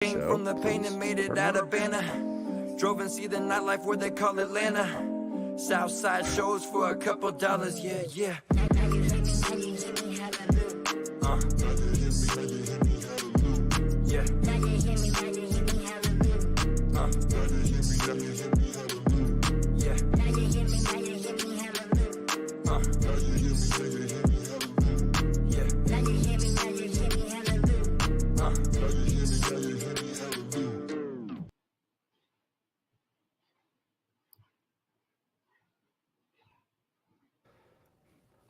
Came from the pain and made it out of Banner. Drove and see the nightlife where they call Atlanta. Southside shows for a couple dollars, yeah, yeah. Yeah.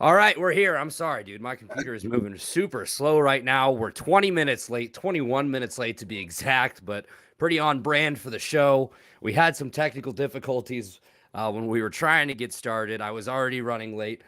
All right, we're here. I'm sorry, dude. My computer is moving super slow right now. We're 20 minutes late, 21 minutes late to be exact, but pretty on brand for the show. We had some technical difficulties when we were trying to get started. I was already running late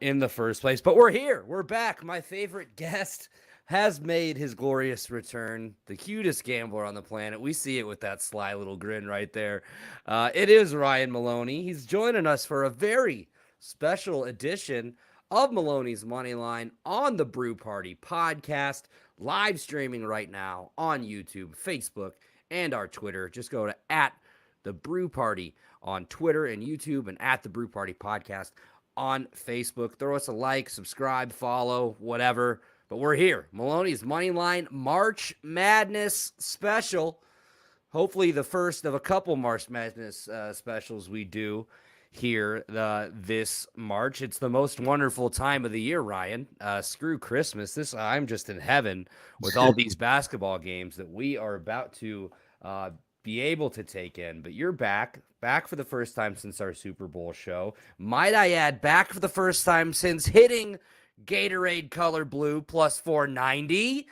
in the first place, but we're here. We're back. My favorite guest has made his glorious return, the cutest gambler on the planet. We see it with that sly little grin right there. It is Ryan Maloney. He's joining us for a very special edition of Maloney's Moneyline on the Brew Party podcast, live streaming right now on YouTube, Facebook, and our Twitter. Just go to @the Brew Party on Twitter and YouTube, and @the Brew Party podcast on Facebook. Throw us a like, subscribe, follow, whatever. But we're here. Maloney's Moneyline March Madness special. Hopefully the first of a couple March Madness specials we do here this March. It's the most wonderful time of the year, Ryan. Screw Christmas. I'm just in heaven with all these basketball games that we are about to be able to take in. But you're back for the first time since our Super Bowl show. Might I add, back for the first time since hitting Gatorade Color Blue plus 490.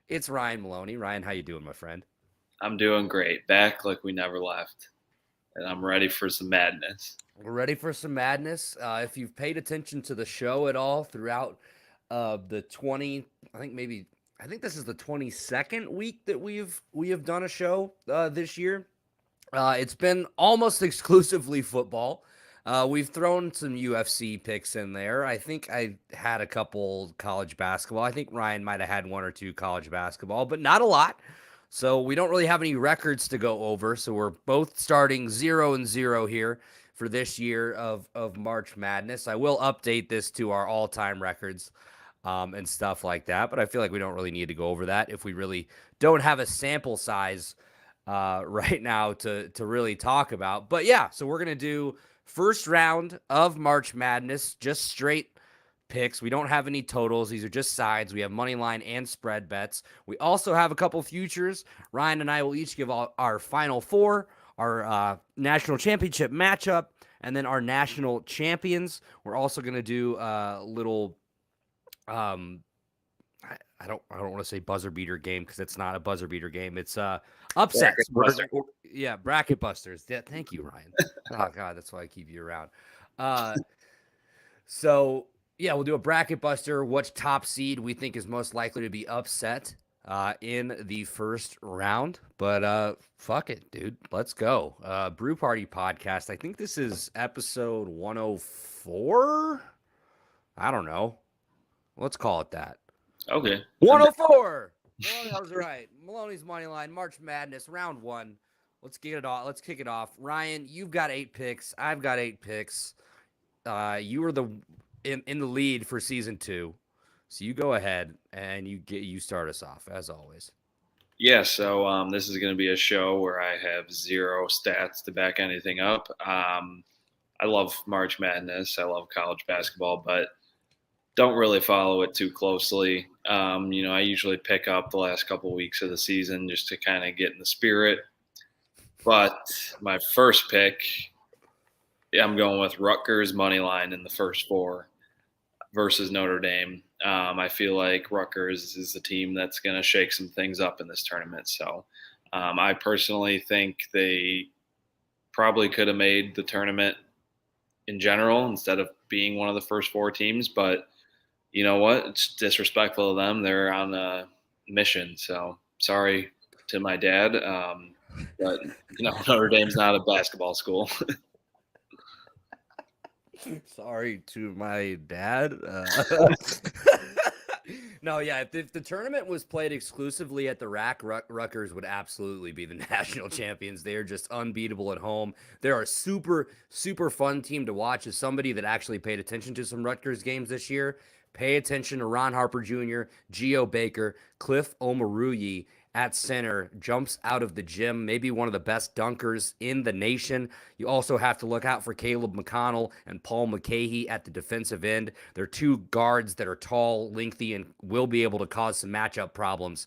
It's Ryan Maloney. Ryan, how you doing, my friend? I'm doing great. Back like we never left. And I'm ready for some madness. We're ready for some madness. If you've paid attention to the show at all throughout the 20, I think this is the 22nd week that we have done a show this year. It's been almost exclusively football. We've thrown some UFC picks in there. I think I had a couple college basketball. I think Ryan might have had one or two college basketball, but not a lot. So we don't really have any records to go over. So we're both starting 0-0 here for this year of March Madness. I will update this to our all-time records and stuff like that, but I feel like we don't really need to go over that if we really don't have a sample size right now to really talk about. But yeah, so we're going to do first round of March Madness, just straight picks. We don't have any totals. These are just sides. We have money line and spread bets. We also have a couple futures. Ryan and I will each give our final four, our national championship matchup, and then our national champions. We're also going to do a little I don't want to say buzzer beater game because it's not a buzzer beater game. It's upsets. Bracket busters. Yeah, thank you, Ryan. Oh God, that's why I keep you around. So yeah, we'll do a bracket buster. Which top seed we think is most likely to be upset in the first round? But fuck it, dude. Let's go. Brew Party podcast. I think this is episode 104. I don't know. Let's call it that. Okay. 104. Maloney, that was right. Maloney's Moneyline, March Madness, round one. Let's get it off. Let's kick it off. Ryan, you've got 8 picks. I've got 8 picks. You were in the lead for season 2, so you go ahead and you start us off as always. Yeah. So this is going to be a show where I have 0 stats to back anything up. I love March Madness. I love college basketball, but don't really follow it too closely. I usually pick up the last couple of weeks of the season just to kind of get in the spirit. But my first pick, I'm going with Rutgers money line in the first 4 versus Notre Dame. I feel like Rutgers is the team that's going to shake some things up in this tournament. So I personally think they probably could have made the tournament in general instead of being one of the first 4 teams, but you know what? It's disrespectful of them. They're on a mission. So sorry to my dad. But, Notre Dame's not a basketball school. Sorry to my dad. No, yeah. If the tournament was played exclusively at the rack, Rutgers would absolutely be the national champions. They are just unbeatable at home. They're a super, super fun team to watch. As somebody that actually paid attention to some Rutgers games this year, pay attention to Ron Harper Jr., Geo Baker, Cliff Omoruyi at center, jumps out of the gym, maybe one of the best dunkers in the nation. You also have to look out for Caleb McConnell and Paul McCahey at the defensive end. They're two guards that are tall, lengthy, and will be able to cause some matchup problems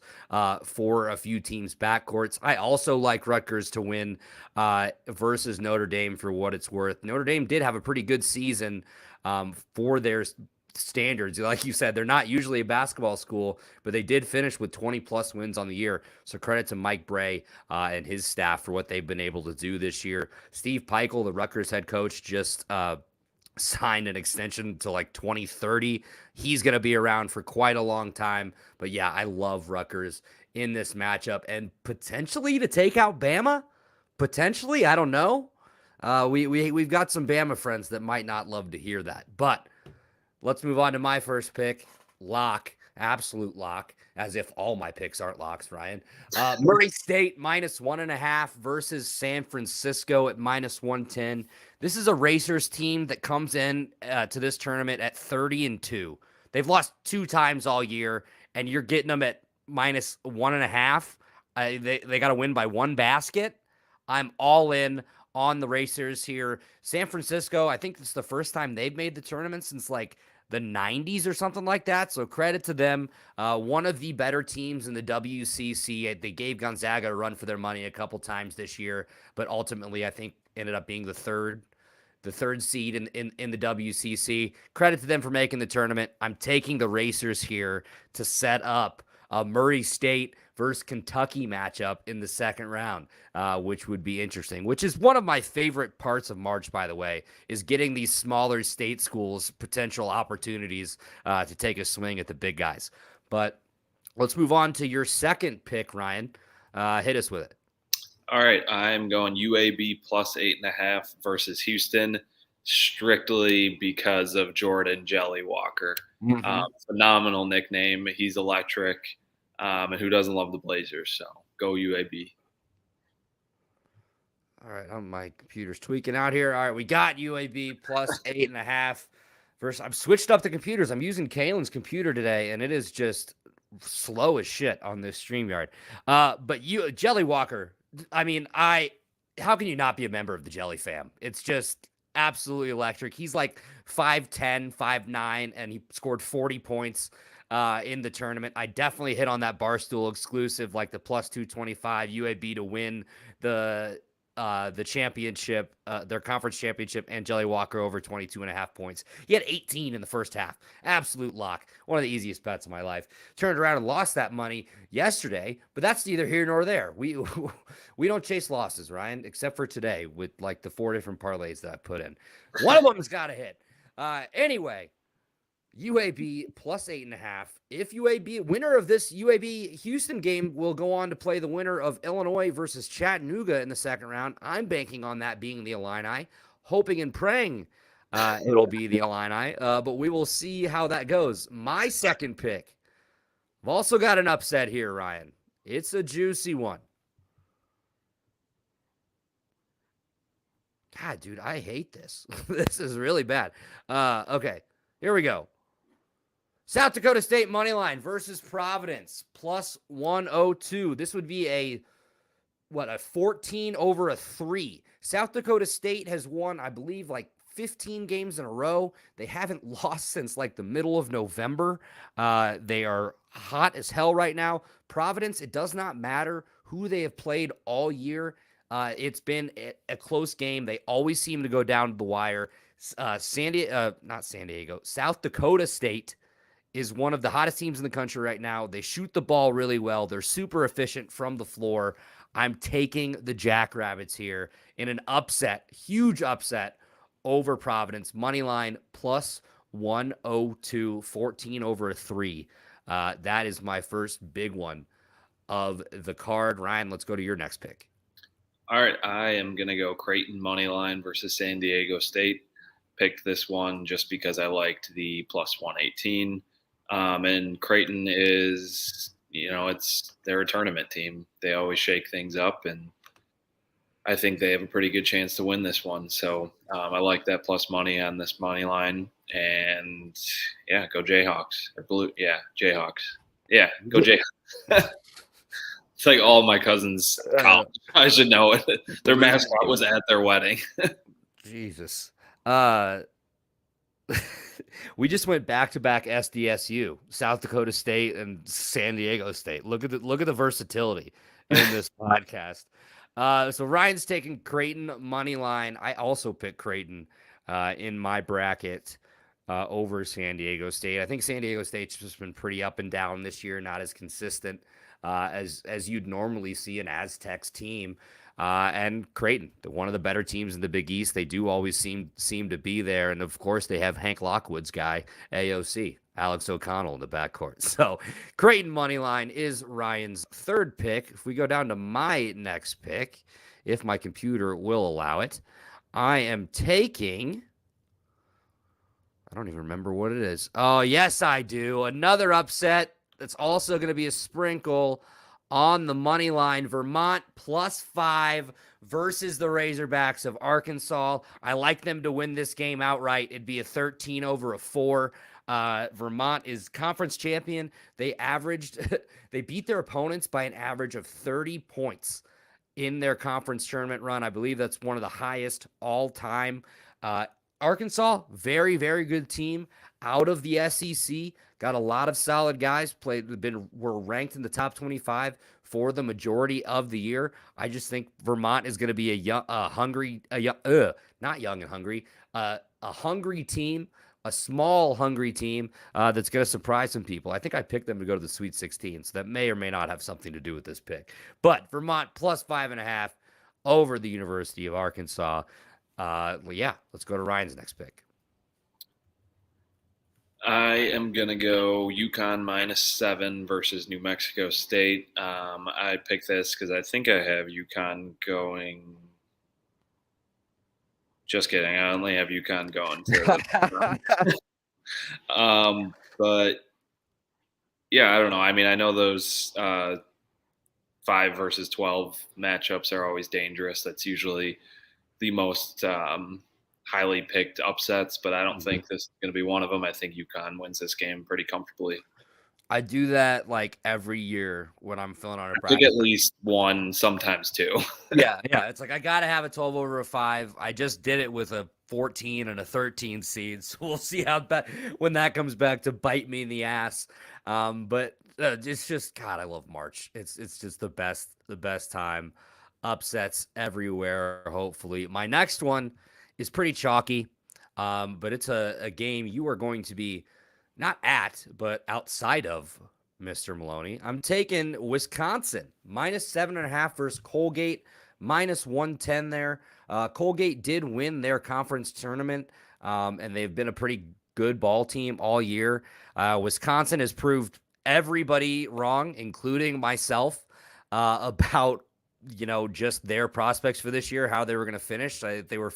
for a few teams' backcourts. I also like Rutgers to win versus Notre Dame for what it's worth. Notre Dame did have a pretty good season for their standards. Like you said, they're not usually a basketball school, but they did finish with 20 plus wins on the year. So credit to Mike Bray and his staff for what they've been able to do this year. Steve Peichel, the Rutgers head coach, just signed an extension to like 2030. He's going to be around for quite a long time. But yeah, I love Rutgers in this matchup and potentially to take out Bama. Potentially, I don't know. We've got some Bama friends that might not love to hear that, but let's move on to my first pick. Lock, absolute lock, as if all my picks aren't locks, Ryan. Murray State -1.5 versus San Francisco at -110. This is a Racers team that comes in to this tournament at 30-2. They've lost 2 times all year, and you're getting them at -1.5. They got to win by 1 basket. I'm all in on the Racers here. San Francisco, I think it's the first time they've made the tournament since like the 90s or something like that. So credit to them. One of the better teams in the WCC. They gave Gonzaga a run for their money a couple times this year, but ultimately I think ended up being the third seed in the WCC. Credit to them for making the tournament. I'm taking the Racers here to set up a Murray State versus Kentucky matchup in the second round, which would be interesting, which is one of my favorite parts of March, by the way, is getting these smaller state schools potential opportunities to take a swing at the big guys. But let's move on to your second pick, Ryan. Hit us with it. All right, I'm going UAB +8.5 versus Houston, strictly because of Jordan Jelly Walker. Phenomenal nickname. He's electric. And who doesn't love the Blazers? So go UAB. All right, my computer's tweaking out here. All right, we got UAB +8.5 versus. I've switched up the computers. I'm using Kalen's computer today, and it is just slow as shit on this StreamYard. But Jelly Walker. I mean, how can you not be a member of the Jelly fam? It's just absolutely electric. He's like 5'10", 5'9", and he scored 40 points in the tournament. I definitely hit on that Barstool exclusive, like the +225 UAB to win the championship, their conference championship, and Jelly Walker over 22.5 points. He had 18 in the first half. Absolute lock. One of the easiest bets of my life. Turned around and lost that money yesterday, but that's neither here nor there. We don't chase losses, Ryan, except for today with like the 4 different parlays that I put in. One of them has got to hit. Anyway, UAB +8.5. If UAB, winner of this UAB Houston game will go on to play the winner of Illinois versus Chattanooga in the second round. I'm banking on that being the Illini, hoping and praying it'll be the Illini, but we will see how that goes. My second pick, I've also got an upset here, Ryan. It's a juicy one. God, dude, I hate this. This is really bad. Okay, here we go. South Dakota State money line versus Providence +102. This would be a 14/3. South Dakota State has won, I believe, like 15 games in a row. They haven't lost since like the middle of November. They are hot as hell right now. Providence, it does not matter who they have played all year. It's been a close game. They always seem to go down to the wire. South Dakota State is one of the hottest teams in the country right now. They shoot the ball really well. They're super efficient from the floor. I'm taking the Jackrabbits here in an upset, huge upset over Providence. Money line +102, 14/3. That is my first big one of the card. Ryan, let's go to your next pick. All right, I am going to go Creighton money line versus San Diego State. Picked this one just because I liked the +118. And Creighton is, they're a tournament team. They always shake things up, and I think they have a pretty good chance to win this one. So I like that plus money on this money line. And yeah, go Jayhawks or blue. Yeah, Jayhawks. Yeah, go Jayhawks. It's like all my cousins' college. I should know it. Their mascot was at their wedding. Jesus. We just went back-to-back SDSU, South Dakota State and San Diego State. Look at the versatility in this podcast. So Ryan's taking Creighton money line. I also picked Creighton in my bracket over San Diego State. I think San Diego State's just been pretty up and down this year, not as consistent as you'd normally see an Aztecs team. And Creighton, one of the better teams in the Big East. They do always seem to be there. And, of course, they have Hank Lockwood's guy, AOC, Alex O'Connell in the backcourt. So Creighton money line is Ryan's third pick. If we go down to my next pick, if my computer will allow it, I am taking – I don't even remember what it is. Oh, yes, I do. Another upset that's also going to be a sprinkle on the money line. Vermont +5 versus the Razorbacks of Arkansas. I like them to win this game outright. It'd be a 13 over a 4. Vermont is conference champion. They beat their opponents by an average of 30 points in their conference tournament run. I believe that's one of the highest all time. Arkansas, very, very good team out of the SEC. Got a lot of solid guys. Were ranked in the top 25 for the majority of the year. I just think Vermont is going to be a hungry team, a small hungry team that's going to surprise some people. I think I picked them to go to the Sweet 16, so that may or may not have something to do with this pick. But Vermont +5.5 over the University of Arkansas. Let's go to Ryan's next pick. I am going to go UConn -7 versus New Mexico State. I picked this because I think I have UConn going. Just kidding. I only have UConn going. But, yeah, I don't know. I mean, I know those 5 versus 12 matchups are always dangerous. That's usually the most highly picked upsets, but I don't think this is going to be one of them. I think UConn wins this game pretty comfortably. I do that like every year when I'm filling out a bracket. I think at least one, sometimes two. Yeah. It's like I got to have a 12 over a 5. I just did it with a 14 and a 13 seed, so we'll see how when that comes back to bite me in the ass. But it's just, God, I love March. It's just the best time. Upsets everywhere, hopefully. My next one is pretty chalky, but it's a game you are going to be not at, but outside of, Mr. Maloney. I'm taking Wisconsin -7.5 versus Colgate, -110 there. Colgate did win their conference tournament, and they've been a pretty good ball team all year. Wisconsin has proved everybody wrong, including myself, about just their prospects for this year, how they were going to finish. They were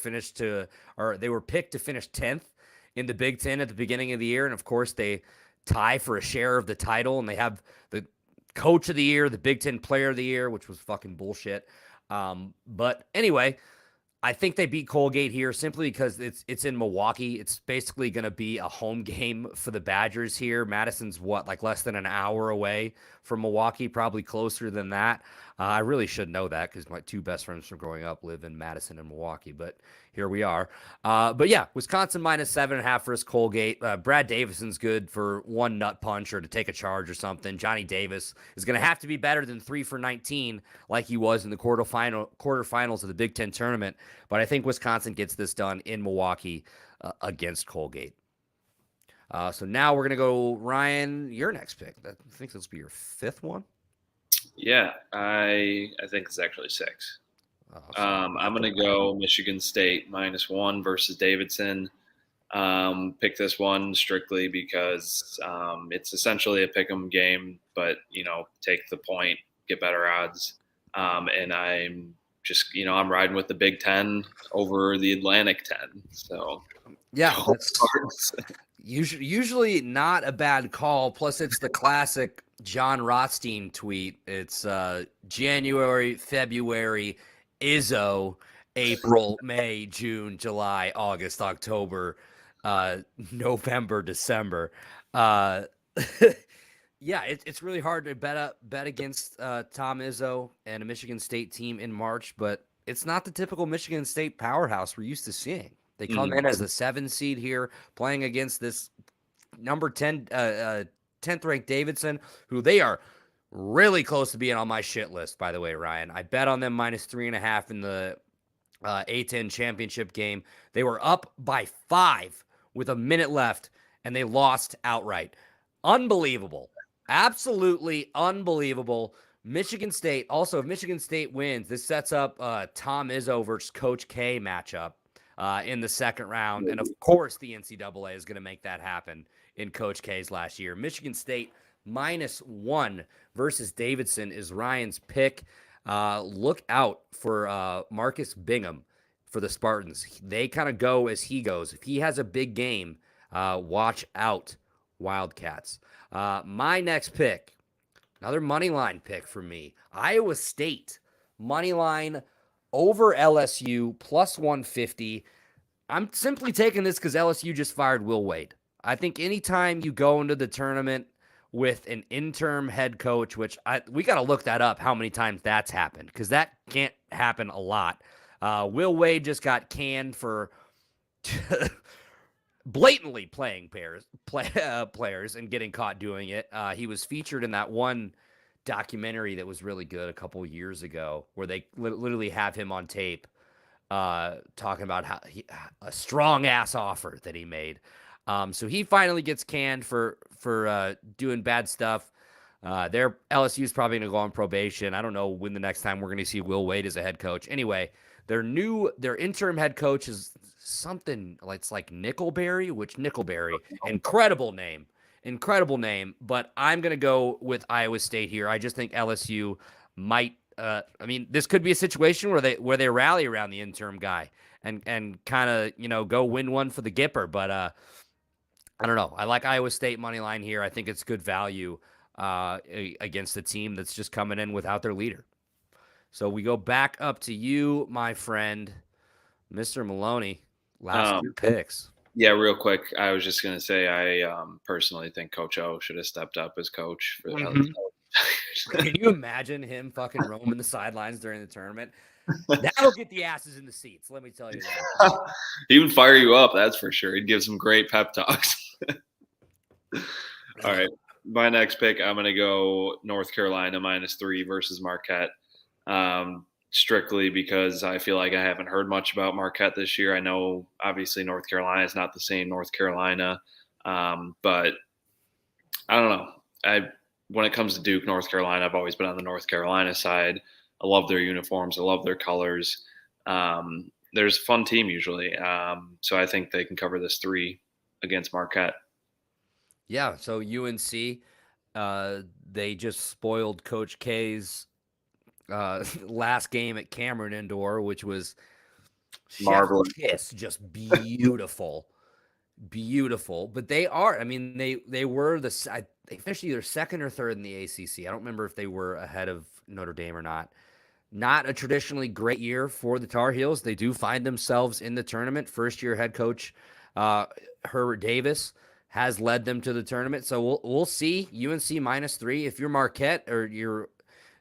picked to finish 10th in the Big Ten at the beginning of the year. And of course they tie for a share of the title, and they have the coach of the year, the Big Ten player of the year, which was fucking bullshit. But anyway, I think they beat Colgate here simply because it's in Milwaukee. It's basically going to be a home game for the Badgers here. Madison's less than an hour away from Milwaukee, probably closer than that. I really should know that because my 2 best friends from growing up live in Madison and Milwaukee, but here we are. But yeah, Wisconsin -7.5 versus Colgate. Brad Davison's good for one nut punch or to take a charge or something. Johnny Davis is going to have to be better than 3 for 19 like he was in the quarterfinals of the Big Ten tournament. But I think Wisconsin gets this done in Milwaukee against Colgate. So now we're going to go, Ryan, your next pick. I think this will be your 5th one. Yeah, I think it's actually 6. I'm going to go Michigan State -1 versus Davidson. Pick this one strictly because it's essentially a pick'em game, but, take the point, get better odds. And I'm just, I'm riding with the Big Ten over the Atlantic 10. So, yeah, Usually not a bad call. Plus, it's the classic John Rothstein tweet. It's January, February, Izzo, April, May, June, July, August, October, November, December. Uh, yeah, it's really hard to bet against Tom Izzo and a Michigan State team in March, but it's not the typical Michigan State powerhouse we're used to seeing. They come in as the 7 seed here, playing against this number 10, 10th ranked Davidson, who they are really close to being on my shit list, by the way, Ryan. I bet on them -3.5 in the A10 championship game. They were up by 5 with a minute left, and they lost outright. Unbelievable. Absolutely unbelievable. Michigan State, also, if Michigan State wins, this sets up Tom Izzo versus Coach K matchup in the second round. And, of course, the NCAA is going to make that happen in Coach K's last year. Michigan State -1 versus Davidson is Ryan's pick. Look out for Marcus Bingham for the Spartans. They kind of go as he goes. If he has a big game, watch out, Wildcats. My next pick, another money line pick for me. Iowa State, money line over LSU, +150. I'm simply taking this because LSU just fired Will Wade. I think anytime you go into the tournament with an interim head coach, which we got to look that up, how many times that's happened, because that can't happen a lot. Will Wade just got canned for blatantly playing players and getting caught doing it. He was featured in that one documentary that was really good a couple years ago, where they literally have him on tape talking about how a strong ass offer that he made. So he finally gets canned for doing bad stuff. Their LSU is probably going to go on probation. I don't know when the next time we're going to see Will Wade as a head coach. Anyway, their interim head coach is something like, it's like Nickelberry, incredible name. But I'm going to go with Iowa State here. I just think LSU might. This could be a situation where they rally around the interim guy and kind of go win one for the Gipper. But I don't know. I like Iowa State money line here. I think it's good value against a team that's just coming in without their leader. So we go back up to you, my friend, Mr. Maloney. Last 2 picks. Yeah, real quick. I was just going to say I personally think Coach O should have stepped up as coach for the Can you imagine him fucking roaming the sidelines during the tournament? That'll get the asses in the seats, let me tell you that. He would fire you up, that's for sure. He'd give some great pep talks. All right. My next pick, I'm going to go North Carolina -3 versus Marquette. Strictly because I feel like I haven't heard much about Marquette this year. I know obviously North Carolina is not the same North Carolina, but I don't know. When it comes to Duke, North Carolina, I've always been on the North Carolina side. I love their uniforms. I love their colors. There's a fun team usually. So I think they can cover this 3 against Marquette. Yeah, so UNC, they just spoiled Coach K's last game at Cameron Indoor, which was marvelous, just beautiful. But they are, they were they finished either second or third in the ACC. I don't remember if they were ahead of Notre Dame or not. Not a traditionally great year for the Tar Heels. They do find themselves in the tournament. First-year head coach Herbert Davis has led them to the tournament. So we'll see. UNC -3. If you're Marquette or you're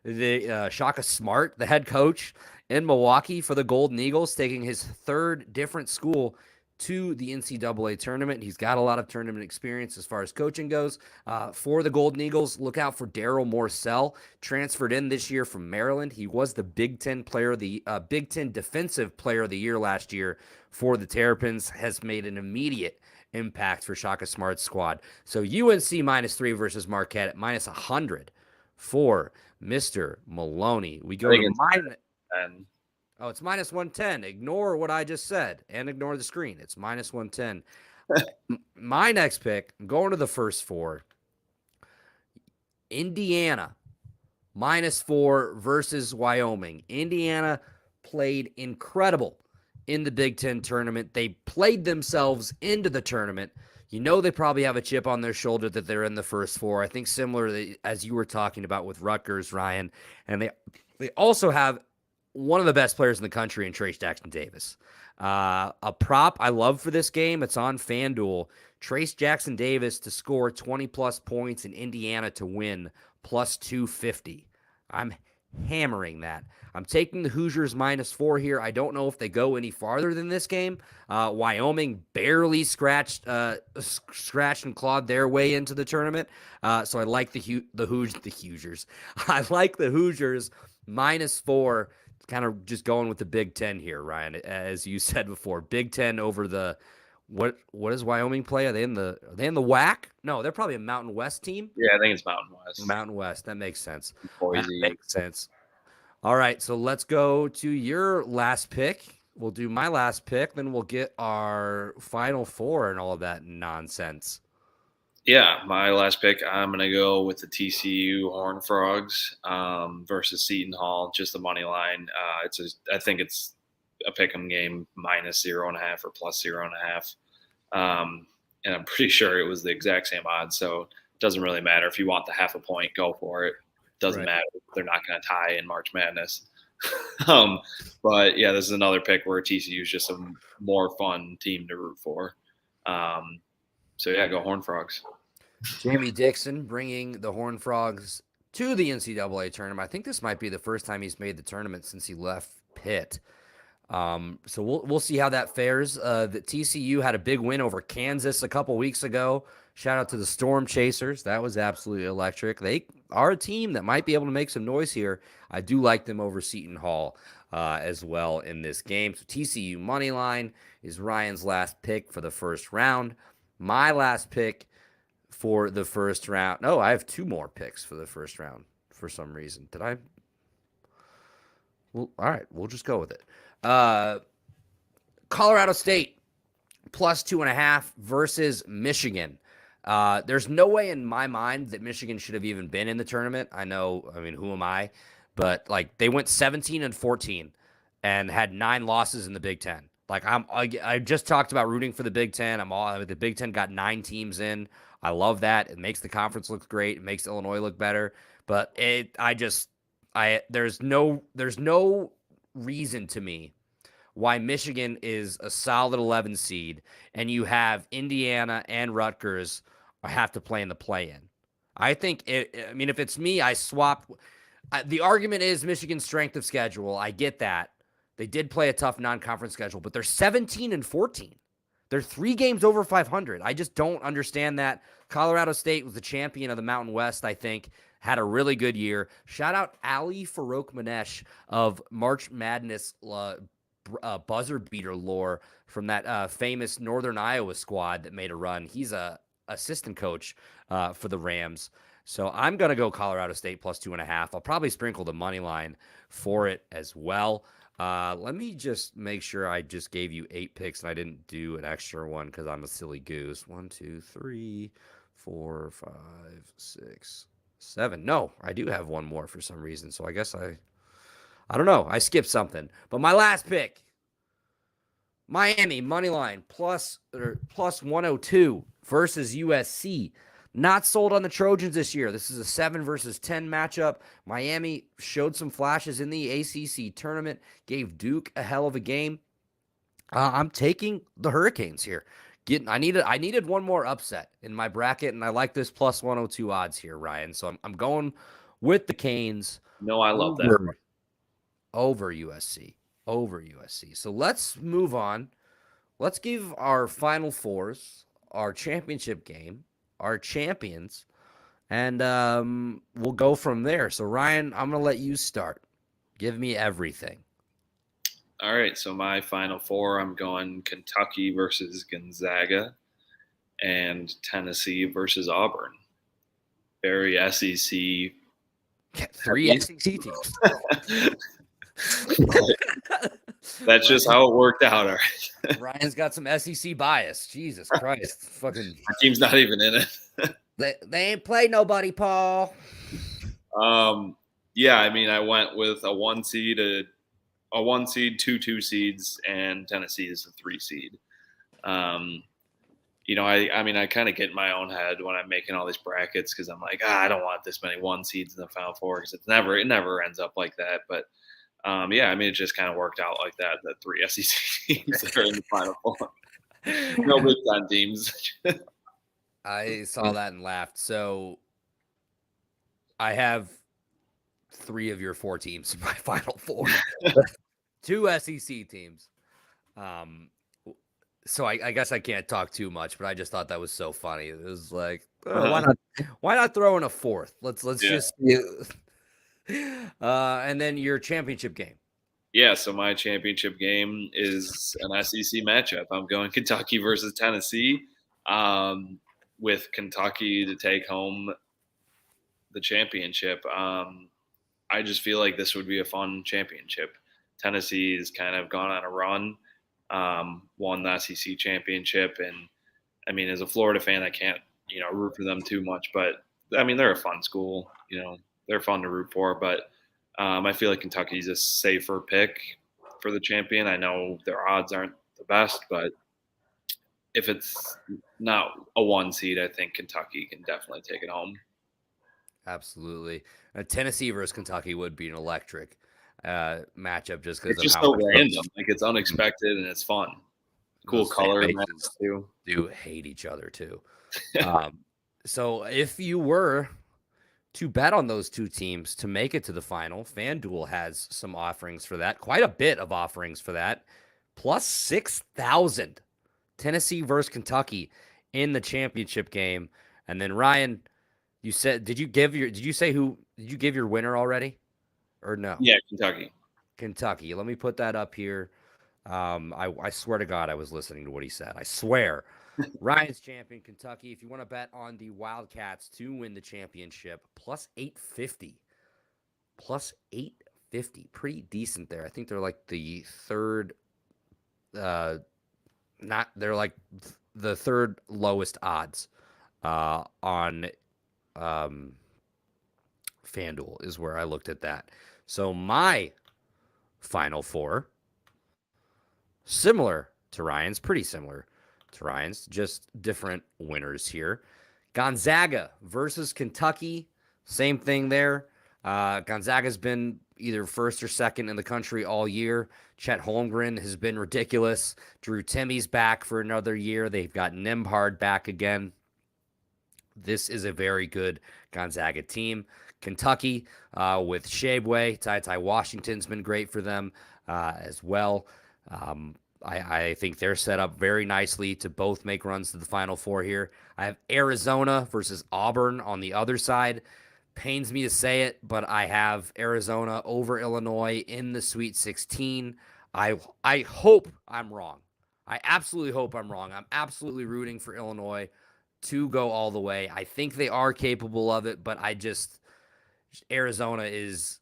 the Shaka Smart, the head coach in Milwaukee for the Golden Eagles, taking his 3rd different school to the NCAA tournament. He's got a lot of tournament experience as far as coaching goes. For the Golden Eagles, look out for Daryl Morcell, transferred in this year from Maryland. He was the Big Ten Big Ten Defensive Player of the Year last year for the Terrapins. Has made an immediate impact for Shaka Smart's squad. So UNC -3 versus Marquette at -100 for Mr. Maloney. We go to it's -110. Ignore what I just said and ignore the screen. It's -110. My next pick, I'm going to the first 4. Indiana, -4 versus Wyoming. Indiana played incredible in the Big Ten tournament. They played themselves into the tournament. They probably have a chip on their shoulder that they're in the first four. I think similar as you were talking about with Rutgers, Ryan, and they also have one of the best players in the country in Trace Jackson Davis. A prop I love for this game. It's on FanDuel. Trace Jackson Davis to score 20-plus points in Indiana to win, plus 250. I'm hammering that. I'm taking the Hoosiers -4 here. I don't know if they go any farther than this game. Wyoming barely scratched and clawed their way into the tournament. So I like the Hoosiers. I like the Hoosiers -4. Kind of just going with the Big Ten here, Ryan. As you said before, Big Ten over the what does Wyoming play? Are they in the WAC? No, they're probably a Mountain West team. Yeah, I think it's Mountain West. Mountain West. That makes sense. Boise. That makes sense. All right, so let's go to your last pick. We'll do my last pick, then we'll get our final four and all of that nonsense. Yeah, my last pick, I'm going to go with the TCU Horned Frogs versus Seton Hall, just the money line. I think it's a pick'em game, -0.5 or +0.5. And I'm pretty sure it was the exact same odds, so it doesn't really matter. If you want the half a point, go for it. Doesn't matter. They're not going to tie in March Madness. But yeah, this is another pick where TCU is just a more fun team to root for. So yeah, go Horned Frogs. Jamie Dixon bringing the Horned Frogs to the NCAA tournament. I think this might be the first time he's made the tournament since he left Pitt. So we'll see how that fares. The TCU had a big win over Kansas a couple weeks ago. Shout out to the Storm Chasers. That was absolutely electric. They are a team that might be able to make some noise here. I do like them over Seton Hall as well in this game. So TCU money line is Ryan's last pick for the first round. My last pick for the first round. No, I have two more picks for the first round for some reason. Did I? Well, all right, we'll just go with it. Colorado State +2.5 versus Michigan. There's no way in my mind that Michigan should have even been in the tournament. I mean, who am I? But like they went 17-14 and had 9 losses in the Big Ten. Like I just talked about rooting for the Big Ten. The Big Ten got 9 teams in. I love that. It makes the conference look great. It makes Illinois look better. But there's no reason to me why Michigan is a solid 11 seed and you have Indiana and Rutgers have to play in the play-in. I think if it's me, I swap. The argument is Michigan's strength of schedule. I get that. They did play a tough non-conference schedule, but they're 17-14. They're 3 games over 500. I just don't understand that. Colorado State was the champion of the Mountain West, I think. Had a really good year. Shout out Ali Farouk-Manesh of March Madness buzzer beater lore from that famous Northern Iowa squad that made a run. He's a assistant coach for the Rams. So I'm going to go Colorado State +2.5. I'll probably sprinkle the money line for it as well. Let me just make sure I just gave you 8 picks and I didn't do an extra one because I'm a silly goose. 1, 2, 3, 4, 5, 6, 7. No, I do have one more for some reason. So I guess I don't know. I skipped something. But my last pick, Miami money line plus 102 versus USC. Not sold on the Trojans this year. This is a 7 versus 10 matchup. Miami showed some flashes in the ACC tournament, gave Duke a hell of a game. I'm taking the Hurricanes here. I needed one more upset in my bracket, and I like this plus 102 odds here, Ryan. So I'm going with the Canes. No, I love that. Over USC. So let's move on. Let's give our Final Fours, our championship game, our champions, and we'll go from there. So, Ryan, I'm going to let you start. Give me everything. All right, so my Final Four, I'm going Kentucky versus Gonzaga and Tennessee versus Auburn. Very SEC. 3 SEC teams. That's just how it worked out. All right. Ryan's got some SEC bias. Jesus Christ. Fucking my team's not even in it. They ain't played nobody, Paul. Yeah, I mean, I went with a 1 seed, 2 2 seeds, and Tennessee is a 3 seed. I mean, I kind of get in my own head when I'm making all these brackets because I'm like, I don't want this many 1 seeds in the Final Four because it never ends up like that. But yeah, I mean, it just kind of worked out like that. The 3 SEC teams are in the Final Four. No Big Ten teams. I saw that and laughed. So I have 3 of your 4 teams in my Final Four. 2 SEC teams. So I guess I can't talk too much, but I just thought that was so funny. It was like, why not throw in a 4th? Let's just and then your championship game. Yeah, so my championship game is an SEC matchup. I'm going Kentucky versus Tennessee, with Kentucky to take home the championship. I just feel like this would be a fun championship. Tennessee's kind of gone on a run, won the SEC championship, and I mean, as a Florida fan, I can't root for them too much, but I mean, they're a fun school. They're fun to root for, but I feel like Kentucky's a safer pick for the champion. I know their odds aren't the best, but if it's not a 1 seed, I think Kentucky can definitely take it home. Absolutely. Tennessee versus Kentucky would be an electric matchup just because it's just so random. Like, it's unexpected and it's fun. Cool color too. Do hate each other too. So if you were to bet on those 2 teams to make it to the final, FanDuel has some offerings for that. Quite a bit of offerings for that. Plus 6,000. Tennessee versus Kentucky in the championship game. And then Ryan, you said, did you give your winner already? Or no? Yeah, Kentucky. Let me put that up here. I swear to God, I was listening to what he said. I swear. Ryan's champion, Kentucky. If you want to bet on the Wildcats to win the championship, plus 850. Plus 850. Pretty decent there. I think they're like the third, they're like the third lowest odds on FanDuel is where I looked at that. So my Final Four, similar to Ryan's, pretty similar to Ryan's, just different winners here. Gonzaga versus Kentucky, same thing there. Gonzaga's been either first or second in the country all year. Chet Holmgren has been ridiculous. Drew Timmy's back for another year. They've got Nembhard back again. This is a very good Gonzaga team. Kentucky with Shaebwe, Ty Washington's been great for them as well. I think they're set up very nicely to both make runs to the Final Four here. I have Arizona versus Auburn on the other side. Pains me to say it, but I have Arizona over Illinois in the Sweet 16. I hope I'm wrong. I absolutely hope I'm wrong. I'm absolutely rooting for Illinois to go all the way. I think they are capable of it, but Arizona is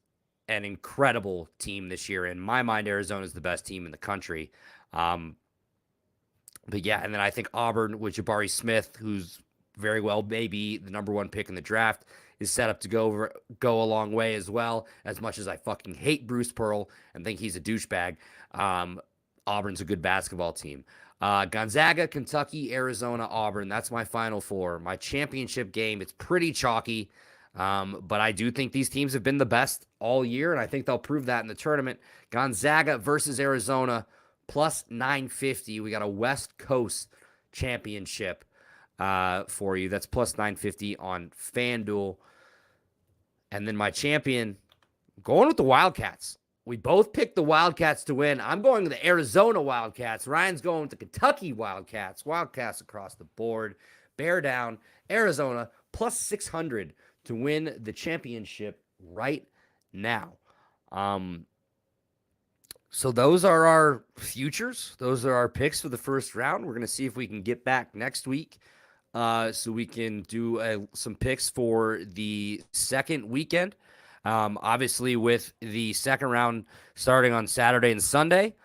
an incredible team this year. In my mind, Arizona is the best team in the country. But yeah, and then I think Auburn with Jabari Smith, who's very well maybe the number 1 pick in the draft, is set up to go a long way as well. As much as I fucking hate Bruce Pearl and think he's a douchebag, Auburn's a good basketball team. Gonzaga, Kentucky, Arizona, Auburn. That's my Final Four. My championship game, it's pretty chalky. But I do think these teams have been the best all year, and I think they'll prove that in the tournament. Gonzaga versus Arizona, plus 950. We got a West Coast championship for you. That's plus 950 on FanDuel. And then my champion, going with the Wildcats. We both picked the Wildcats to win. I'm going with the Arizona Wildcats. Ryan's going with the Kentucky Wildcats. Wildcats across the board. Bear down. Arizona, plus 600 to win the championship right now. So those are our futures. Those are our picks for the first round. We're going to see if we can get back next week so we can do some picks for the second weekend. Obviously, with the second round starting on Saturday and Sunday,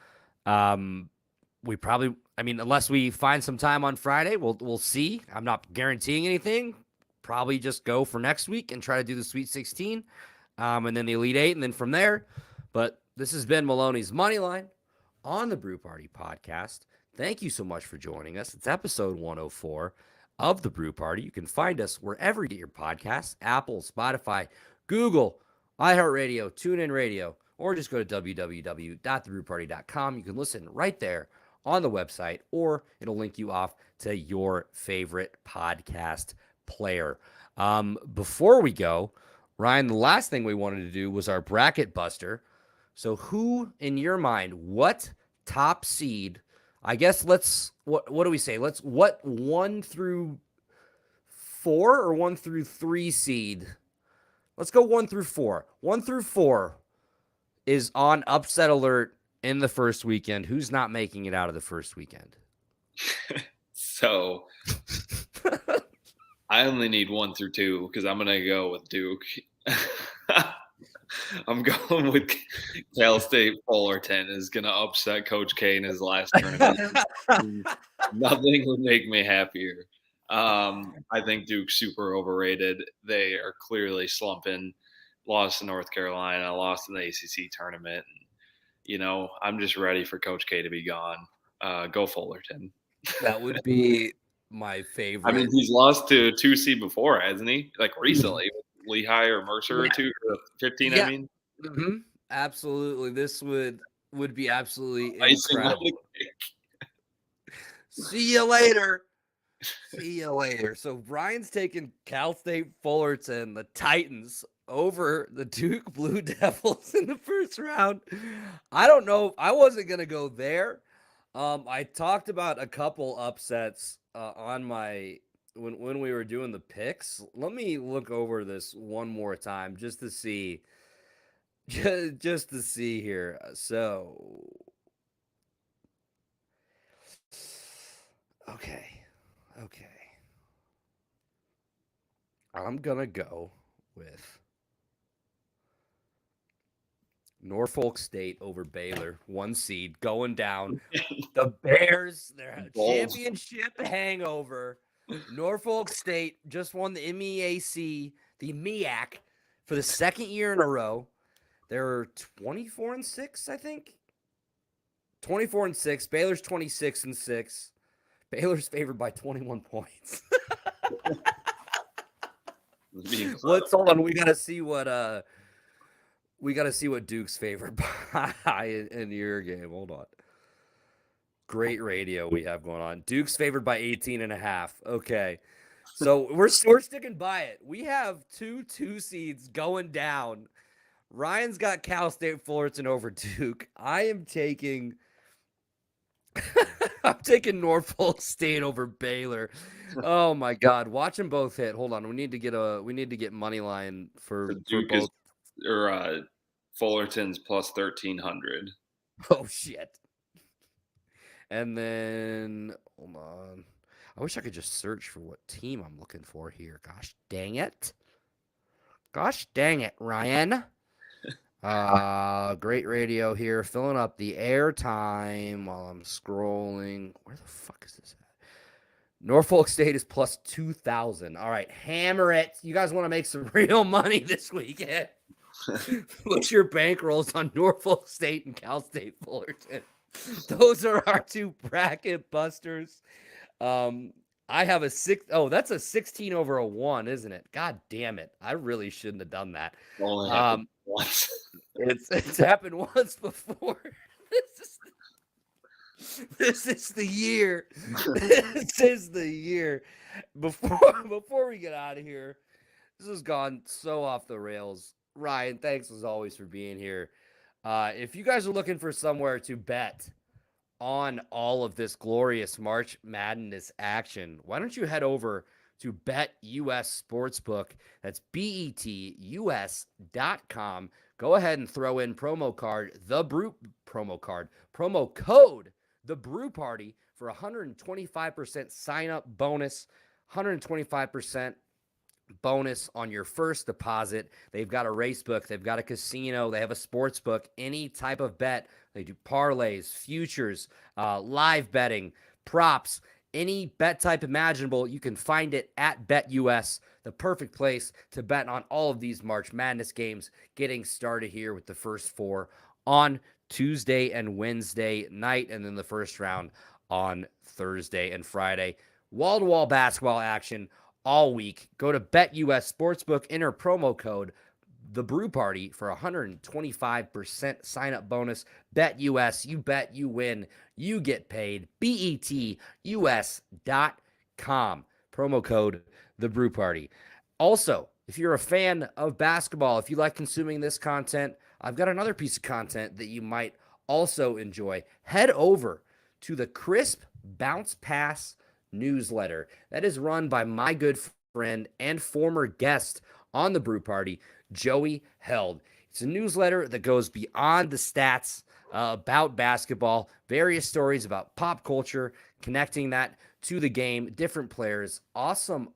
we probably, unless we find some time on Friday, we'll see. I'm not guaranteeing anything. Probably just go for next week and try to do the Sweet 16, and then the Elite 8, and then from there. But this has been Maloney's Moneyline on the Brew Party Podcast. Thank you so much for joining us. It's episode 104 of The Brew Party. You can find us wherever you get your podcasts, Apple, Spotify, Google, iHeartRadio, TuneIn Radio, or just go to www.thebrewparty.com. You can listen right there on the website, or it'll link you off to your favorite podcast player. Before we go, Ryan, the last thing we wanted to do was our bracket buster. So who, in your mind, what top seed, I guess what do we say? What 1 through 4 or 1 through 3 seed? Let's go 1 through 4. 1 through 4 is on upset alert in the first weekend. Who's not making it out of the first weekend? So I only need 1 through 2 because I'm going to go with Duke. I'm going with Cal State Fullerton is going to upset Coach K in his last tournament. Nothing would make me happier. I think Duke's super overrated. They are clearly slumping. Lost to North Carolina, lost in the ACC tournament. And, I'm just ready for Coach K to be gone. Go Fullerton. That would be my favorite. I mean, he's lost to 2 seed before, hasn't he? Like recently, Lehigh or Mercer or 2 or 15. Yeah. I mean, absolutely. This would be absolutely icing incredible. See you later. See you later. So Brian's taking Cal State Fullerton, the Titans, over the Duke Blue Devils in the first round. I don't know. I wasn't going to go there. I talked about a couple upsets on my when we were doing the picks. Let me look over this one more time just to see here. So okay. I'm going to go with Norfolk State over Baylor, 1 seed, going down. The Bears, their championship hangover. Norfolk State just won the MEAC, the MEAC, for the second year in a row. They're 24-6, I think. 24-6. Baylor's 26-6. Baylor's favored by 21 points. Let's hold on. We gotta see what Duke's favored by in your game. Hold on. Great radio we have going on. Duke's favored by 18.5. Okay. So we're sticking by it. We have 2 seeds going down. Ryan's got Cal State Fullerton over Duke. I am taking Norfolk State over Baylor. Oh my God! Watch them both hit. Hold on, we need to get money line for both. Or Fullerton's plus 1,300. Oh shit! And then hold on. I wish I could just search for what team I'm looking for here. Gosh dang it, Ryan. Great radio here, filling up the airtime while I'm scrolling. Where the fuck is this at? Norfolk State is plus 2,000. All right, hammer it. You guys want to make some real money this weekend? Put your bankrolls on Norfolk State and Cal State Fullerton. Those are our 2 bracket busters. I have a 6. Oh, that's a 16 over a 1, isn't it? God damn it. I really shouldn't have done that. Only happened once. It's happened once before. This is the year. This is the year. Before we get out of here, this has gone so off the rails. Ryan, thanks as always for being here. If you guys are looking for somewhere to bet on all of this glorious March Madness action, why don't you head over to BetUS Sportsbook? That's betus.com. Go ahead and throw in promo code The Brew Party for 125% sign up bonus, 125% bonus on your first deposit. They've got a race book, they've got a casino, they have a sports book, any type of bet. They do parlays, futures, live betting, props, any bet type imaginable. You can find it at BetUS, the perfect place to bet on all of these March Madness games, getting started here with the first 4 on Tuesday and Wednesday night, and then the first round on Thursday and Friday. Wall-to-wall basketball action all week. Go to BetUS Sportsbook, enter promo code The Brew Party for 125% sign-up bonus. BetUS, you bet, you win, you get paid. BETUS.com. Promo code The Brew Party. Also, if you're a fan of basketball, if you like consuming this content, I've got another piece of content that you might also enjoy. Head over to the Crisp Bounce Pass newsletter that is run by my good friend and former guest on the Brew Party, Joey Held. It's a newsletter that goes beyond the stats about basketball, various stories about pop culture, connecting that to the game, different players, awesome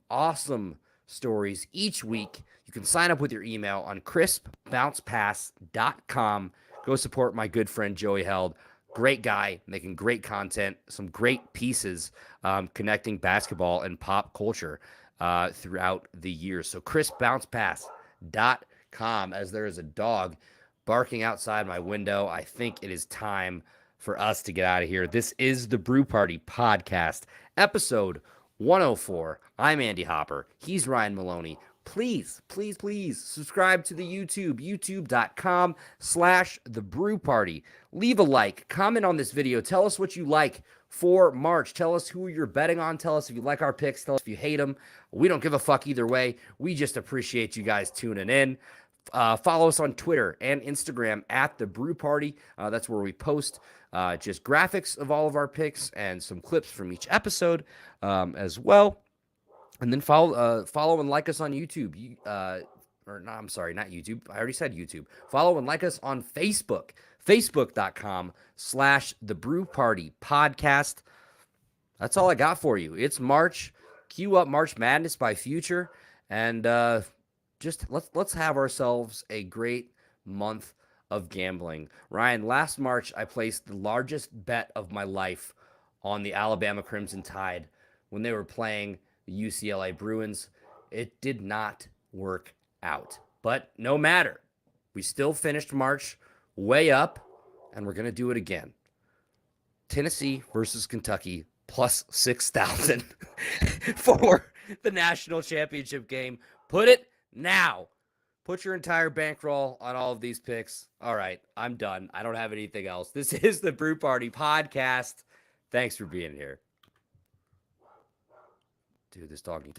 stories each week. You can sign up with your email on crispbouncepass.com. Go support my good friend Joey Held. Great guy, making great content, some great pieces connecting basketball and pop culture throughout the years. So crispbouncepass.com. As there is a dog barking outside my window, I think it is time for us to get out of here. This is the Brew Party Podcast, episode 104. I'm Andy Hopper. He's Ryan Maloney. Please subscribe to the youtube.com/The Brew Party. Leave a like, comment on this video. Tell us what you like for March. Tell us who you're betting on. Tell us if you like our picks. Tell us if you hate them. We don't give a fuck either way. We just appreciate you guys tuning in. Follow us on Twitter and Instagram at The Brew Party. That's where we post just graphics of all of our picks and some clips from each episode as well. And then follow and like us on YouTube. I'm sorry, not YouTube. I already said YouTube. Follow and like us on Facebook. Facebook.com/The Brew Party Podcast. That's all I got for you. It's March. Cue up March Madness by Future. And just let's have ourselves a great month of gambling. Ryan, last March, I placed the largest bet of my life on the Alabama Crimson Tide when they were playing the UCLA Bruins. It did not work out, but no matter. We still finished March way up, and we're going to do it again. Tennessee versus Kentucky plus 6,000 for the national championship game. Put it now. Put your entire bankroll on all of these picks. All right, I'm done. I don't have anything else. This is the Brew Party Podcast. Thanks for being here. Dude, this dog needs to